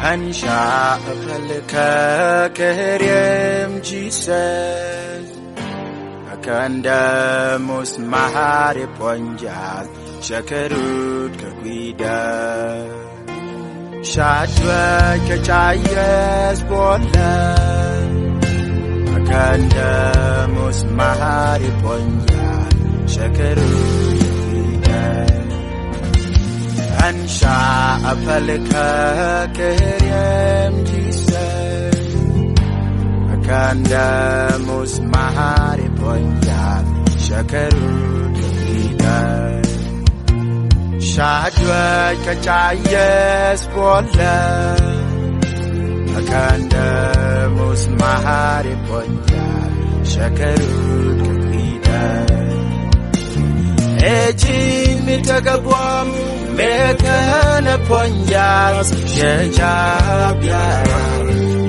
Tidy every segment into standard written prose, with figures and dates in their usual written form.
Ansha apalaka kerem Jesus Akanda mus mahari ponjat Shakarut kakwida Shadwa kachayas bola Akanda mus mahari ponjat Shakarut kakwida Ansha apalaka kerem Jesus Akanda mus mahari ponjat Shakarut kakwida Shadwa kachayas bola Akanda mus mahari ponjat Shakarut kakwida Ejin mitagabwam Mekana ponjat Shejabya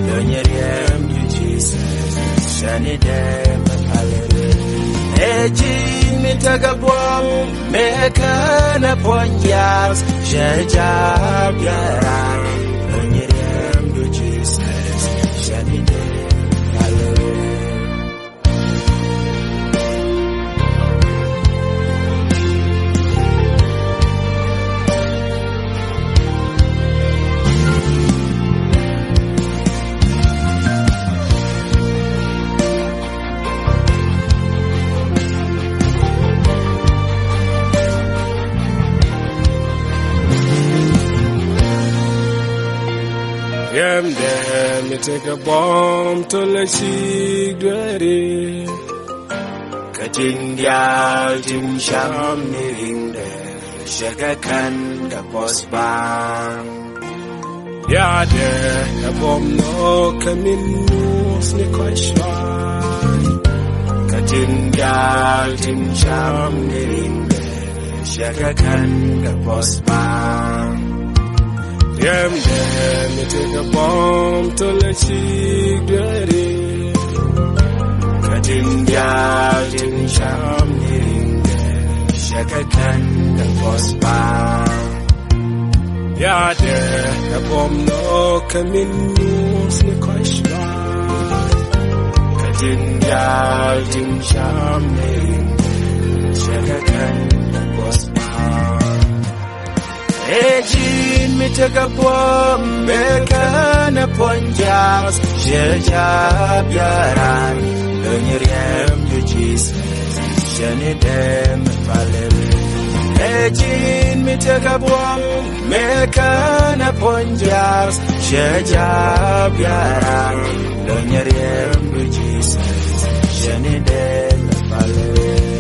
Donyeriem you Jesus Shanidem Hallelujah Ejin mitagabwam Mekana ponjat Shejabya Donyeriem you Jesus Shanidem Hallelujah Me take a bomb to let she get it. Katingyal tim sham nirinde Shagakan ka posbang Yade a bomb no kaminus ni koishwan. Katingyal tim sham nirinde Shagakan ka posbang Me take a bomb to let she get it. Katingyal tim sham nirinde Shagakan ka posbang Yade a bomb no kaminus ni koishwan. Katingyal tim sham nirinde Shagakan ka posbang Ejin mitagabwam Mekana ponjat Shejabyaran Donyeriem you Jesus Shanidem Hallelujah Ejin mitagabwam Mekana ponjat Shejabyaran Donyeriem you Jesus Shanidem Hallelujah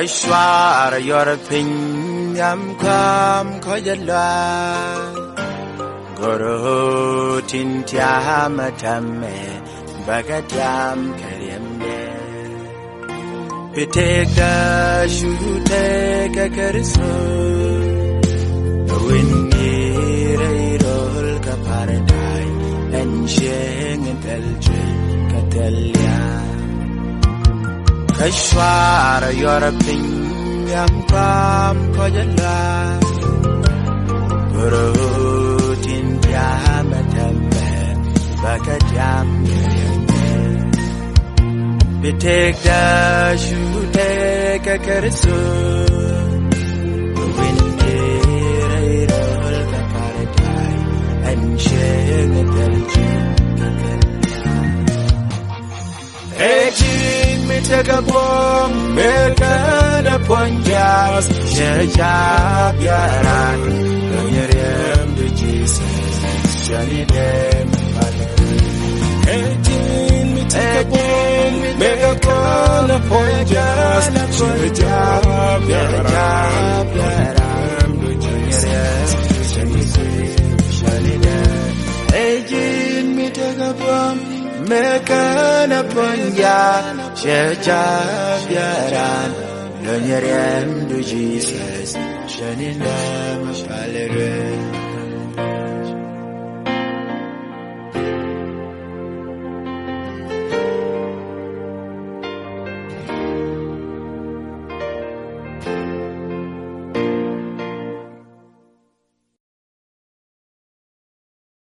Aishwara yorpin yam kam koyalwa Goro tintiamatame bagatyam karyamde Pitek da shute kakariso Winirayol kaparadai Ensheng intelje katelya Aishwara yorpin yam kam koyalwa Goro tintiamatame bagatyam karyamde Pitek da shute kakariso Winirayol kaparadai Ensheng intelje katelya Ejin mitagabwam Mekana ponjat Shejabyaran Donyeriem you Jesus Shanidem Hallelujah Ejin mitagabwam Mekana ponjat Shejabyaran Donyeriem Shanidem Ejin mitagabwam Mekana Bunja Shejabiaran Lonyerem du Jesus Shanina Mapalere